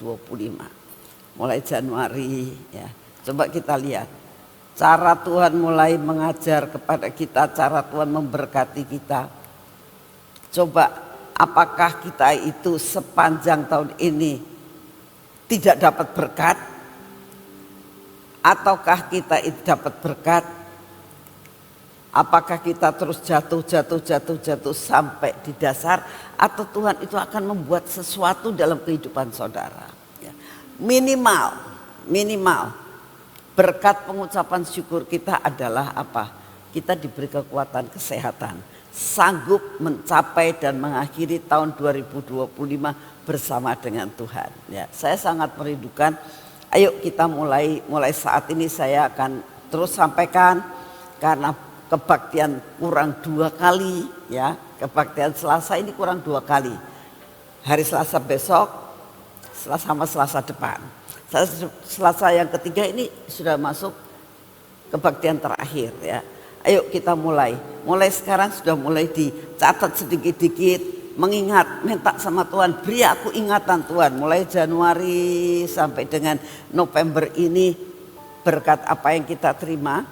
Mulai Januari ya. Coba kita lihat cara Tuhan mulai mengajar kepada kita, cara Tuhan memberkati kita. Coba apakah kita itu sepanjang tahun ini tidak dapat berkat? Ataukah kita itu dapat berkat? Apakah kita terus jatuh sampai di dasar, atau Tuhan itu akan membuat sesuatu dalam kehidupan saudara? Ya. Minimal berkat pengucapan syukur kita adalah apa? Kita diberi kekuatan kesehatan, sanggup mencapai dan mengakhiri tahun 2025 bersama dengan Tuhan. Ya, saya sangat merindukan. Ayo kita mulai saat ini saya akan terus sampaikan karena kebaktian kurang 2 kali ya, kebaktian Selasa ini kurang 2 kali. Hari Selasa besok, sama Selasa depan. Selasa yang ketiga ini sudah masuk kebaktian terakhir ya. Ayo kita mulai sekarang sudah mulai dicatat sedikit-sedikit, mengingat, minta sama Tuhan, beri aku ingatan Tuhan. Mulai Januari sampai dengan November ini berkat apa yang kita terima,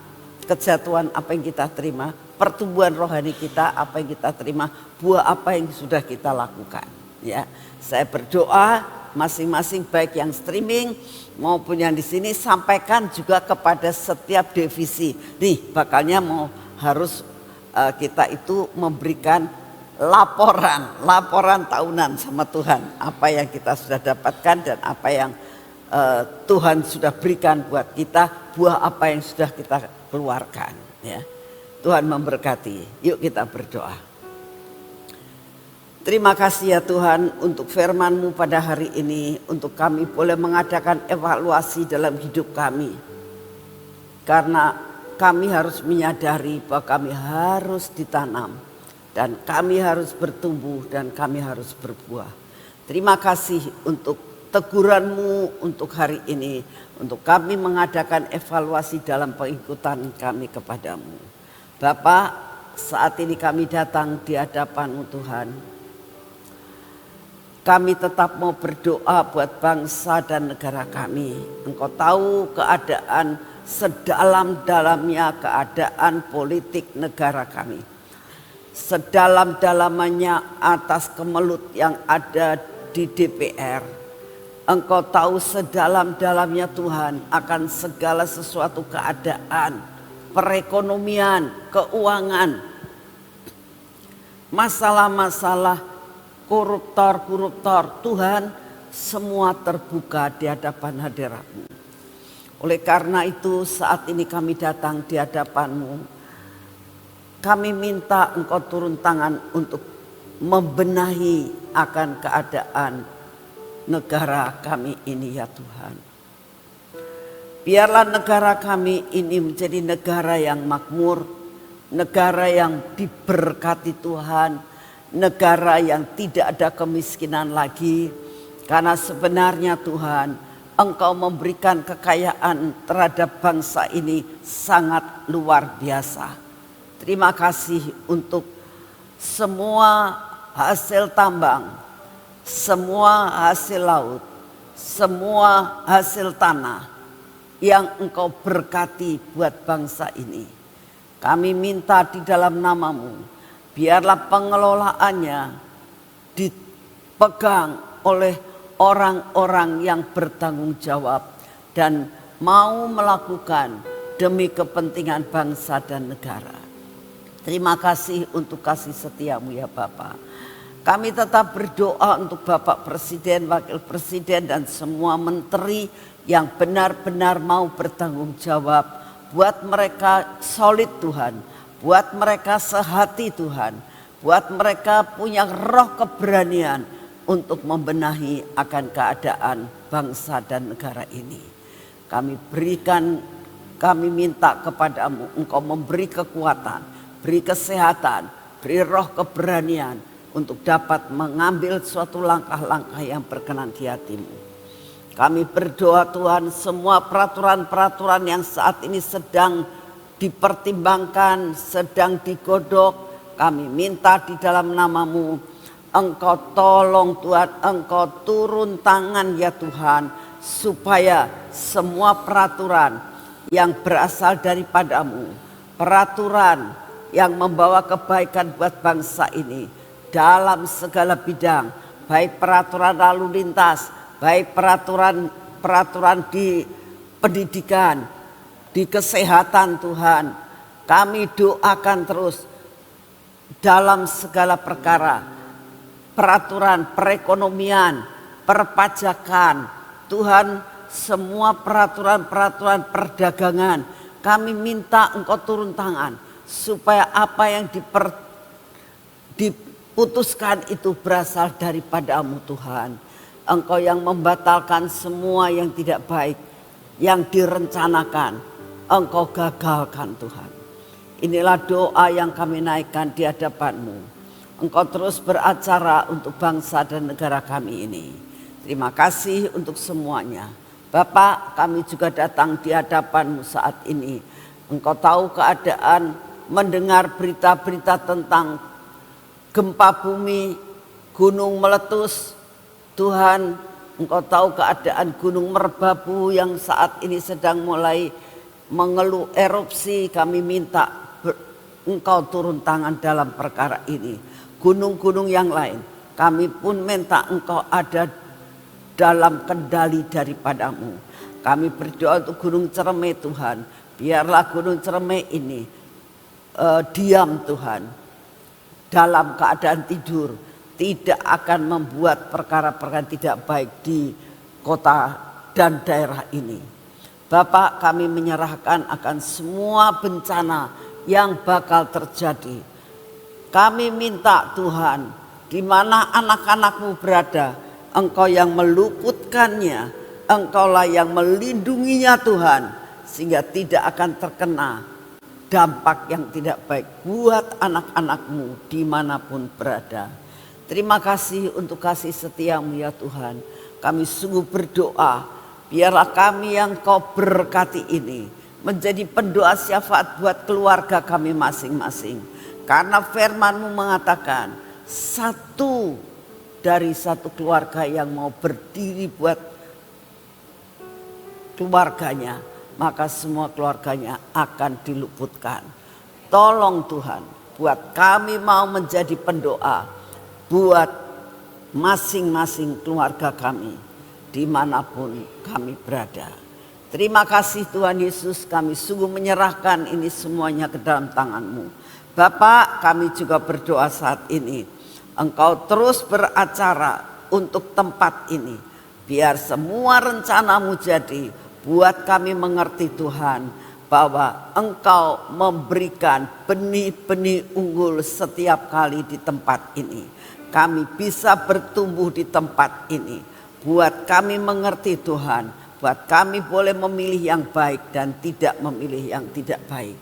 kejatuhan apa yang kita terima, pertumbuhan rohani kita apa yang kita terima, buah apa yang sudah kita lakukan. Ya, saya berdoa masing-masing baik yang streaming maupun yang di sini sampaikan juga kepada setiap divisi. Nih, bakalnya harus kita itu memberikan laporan tahunan sama Tuhan, apa yang kita sudah dapatkan dan apa yang Tuhan sudah berikan buat kita, buah apa yang sudah kita keluarkan ya. Tuhan memberkati. Yuk kita berdoa. Terima kasih ya Tuhan untuk firman-Mu pada hari ini, untuk kami boleh mengadakan evaluasi dalam hidup kami. Karena kami harus menyadari bahwa kami harus ditanam dan kami harus bertumbuh dan kami harus berbuah. Terima kasih untuk teguran-Mu untuk hari ini, untuk kami mengadakan evaluasi dalam pengikutan kami kepadamu. Bapa, saat ini kami datang di hadapan-Mu Tuhan. Kami tetap mau berdoa buat bangsa dan negara kami. Engkau tahu keadaan sedalam-dalamnya, keadaan politik negara kami. Sedalam-dalamnya atas kemelut yang ada di DPR. Engkau tahu sedalam-dalamnya Tuhan akan segala sesuatu keadaan, perekonomian, keuangan, masalah-masalah, koruptor, Tuhan semua terbuka di hadapan hadirat-Mu. Oleh karena itu saat ini kami datang di hadapan-Mu. Kami minta Engkau turun tangan untuk membenahi akan keadaan negara kami ini ya Tuhan. Biarlah negara kami ini menjadi negara yang makmur, negara yang diberkati Tuhan, negara yang tidak ada kemiskinan lagi. Karena sebenarnya Tuhan, Engkau memberikan kekayaan terhadap bangsa ini sangat luar biasa. Terima kasih untuk semua hasil tambang, semua hasil laut, semua hasil tanah yang Engkau berkati buat bangsa ini. Kami minta di dalam nama-Mu, biarlah pengelolaannya dipegang oleh orang-orang yang bertanggung jawab dan mau melakukan demi kepentingan bangsa dan negara. Terima kasih untuk kasih setia-Mu ya Bapak. Kami tetap berdoa untuk Bapak Presiden, Wakil Presiden dan semua menteri yang benar-benar mau bertanggung jawab. Buat mereka solid Tuhan, buat mereka sehati Tuhan, buat mereka punya roh keberanian untuk membenahi akan keadaan bangsa dan negara ini. Kami minta kepadamu, Engkau memberi kekuatan, beri kesehatan, beri roh keberanian untuk dapat mengambil suatu langkah-langkah yang berkenan di hati-Mu. Kami berdoa Tuhan, semua peraturan-peraturan yang saat ini sedang dipertimbangkan, sedang digodok, kami minta di dalam nama-Mu, Engkau tolong Tuhan, Engkau turun tangan ya Tuhan, supaya semua peraturan yang berasal daripada-Mu, peraturan yang membawa kebaikan buat bangsa ini dalam segala bidang, baik peraturan lalu lintas, baik peraturan di pendidikan, di kesehatan Tuhan. Kami doakan terus dalam segala perkara, peraturan perekonomian, perpajakan, Tuhan semua peraturan-peraturan perdagangan. Kami minta Engkau turun tangan supaya apa yang diputuskan itu berasal daripada-Mu Tuhan. Engkau yang membatalkan semua yang tidak baik, yang direncanakan, Engkau gagalkan Tuhan. Inilah doa yang kami naikkan di hadapan-Mu. Engkau terus beracara untuk bangsa dan negara kami ini. Terima kasih untuk semuanya. Bapak, kami juga datang di hadapan-Mu saat ini. Engkau tahu keadaan, mendengar berita-berita tentang gempa bumi, gunung meletus. Tuhan, Engkau tahu keadaan gunung Merbabu yang saat ini sedang mulai mengeluh erupsi. Kami minta Engkau turun tangan dalam perkara ini. Gunung-gunung yang lain, kami pun minta Engkau ada dalam kendali daripada-Mu. Kami berdoa untuk Gunung Ciremai Tuhan. Biarlah Gunung Ciremai ini diam Tuhan, dalam keadaan tidur, tidak akan membuat perkara-perkara tidak baik di kota dan daerah ini. Bapak, kami menyerahkan akan semua bencana yang bakal terjadi. Kami minta Tuhan, di mana anak-anak-Mu berada, Engkau yang meluputkannya, Engkaulah yang melindunginya Tuhan, sehingga tidak akan terkena dampak yang tidak baik buat anak-anak-Mu dimanapun berada. Terima kasih untuk kasih setia-Mu ya Tuhan. Kami sungguh berdoa, biarlah kami yang Kau berkati ini menjadi pendoa syafaat buat keluarga kami masing-masing. Karena firman-Mu mengatakan, satu dari satu keluarga yang mau berdiri buat keluarganya, maka semua keluarganya akan diluputkan. Tolong Tuhan, buat kami mau menjadi pendoa buat masing-masing keluarga kami dimanapun kami berada. Terima kasih Tuhan Yesus, kami sungguh menyerahkan ini semuanya ke dalam tangan-Mu. Bapak, kami juga berdoa saat ini, Engkau terus beracara untuk tempat ini. Biar semua rencana-Mu jadi, buat kami mengerti Tuhan, bahwa Engkau memberikan benih-benih unggul setiap kali di tempat ini. kami bisa bertumbuh di tempat ini. Buat kami mengerti Tuhan, buat kami boleh memilih yang baik dan tidak memilih yang tidak baik.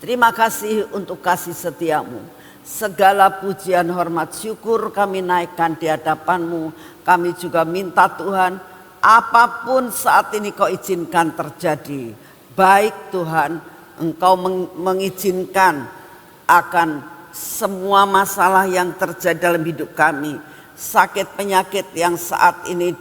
Terima kasih untuk kasih setiamu. Segala pujian, hormat, syukur kami naikkan di hadapan-Mu. Kami juga minta Tuhan, apapun saat ini Kau izinkan terjadi. Baik Tuhan, Engkau mengizinkan akan semua masalah yang terjadi dalam hidup kami. Sakit penyakit yang saat ini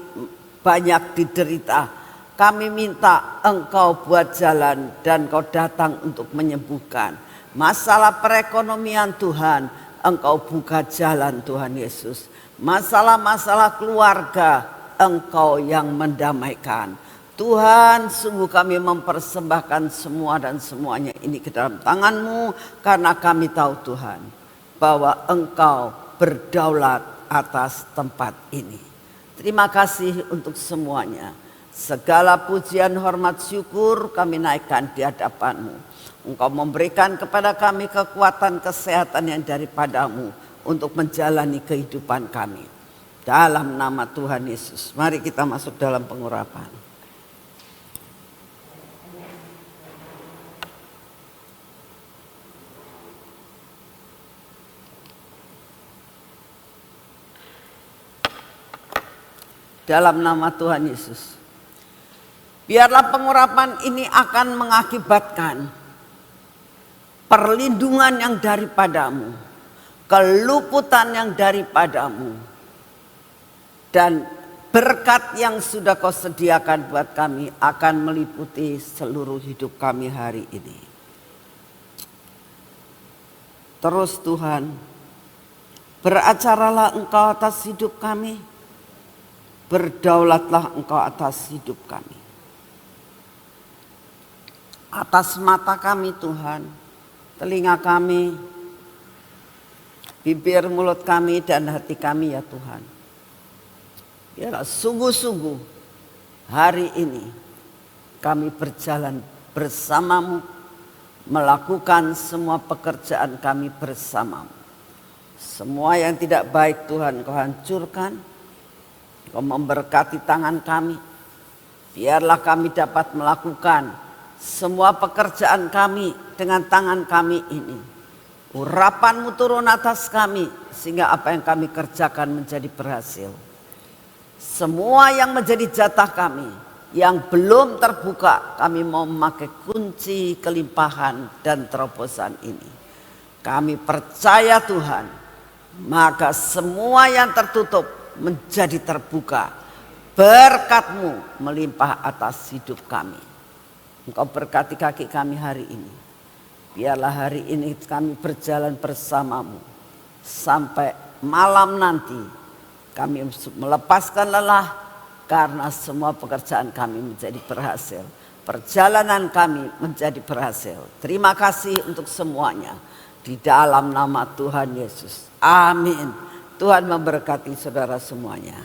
banyak diderita. Kami minta Engkau buat jalan dan Kau datang untuk menyembuhkan. Masalah perekonomian Tuhan, Engkau buka jalan Tuhan Yesus. Masalah-masalah keluarga, Engkau yang mendamaikan. Tuhan, sungguh kami mempersembahkan semua dan semuanya ini ke dalam tangan-Mu. Karena kami tahu Tuhan, bahwa Engkau berdaulat atas tempat ini. Terima kasih untuk semuanya. Segala pujian, hormat, syukur kami naikkan di hadapan-Mu. Engkau memberikan kepada kami kekuatan, kesehatan yang daripada-Mu untuk menjalani kehidupan kami. Dalam nama Tuhan Yesus, mari kita masuk dalam pengurapan. Dalam nama Tuhan Yesus, biarlah pengurapan ini akan mengakibatkan perlindungan yang daripada-Mu, keluputan yang daripada-Mu, dan berkat yang sudah Kau sediakan buat kami akan meliputi seluruh hidup kami hari ini. Terus Tuhan, beracaralah Engkau atas hidup kami, berdaulatlah Engkau atas hidup kami. Atas mata kami Tuhan, telinga kami, bibir, mulut kami, dan hati kami ya Tuhan. Biarlah sungguh-sungguh hari ini kami berjalan bersama-Mu, melakukan semua pekerjaan kami bersama-Mu. Semua yang tidak baik Tuhan Kau hancurkan, Kau memberkati tangan kami. Biarlah kami dapat melakukan semua pekerjaan kami dengan tangan kami ini. Urapan-Mu turun atas kami sehingga apa yang kami kerjakan menjadi berhasil. Semua yang menjadi jatah kami yang belum terbuka, kami mau memakai kunci kelimpahan dan terobosan ini. Kami percaya Tuhan, maka semua yang tertutup menjadi terbuka. Berkat-Mu melimpah atas hidup kami. Engkau berkati kaki kami hari ini. Biarlah hari ini kami berjalan bersama-Mu sampai malam nanti. Kami melepaskan lelah karena semua pekerjaan kami menjadi berhasil. Perjalanan kami menjadi berhasil. Terima kasih untuk semuanya. Di dalam nama Tuhan Yesus. Amin. Tuhan memberkati saudara semuanya.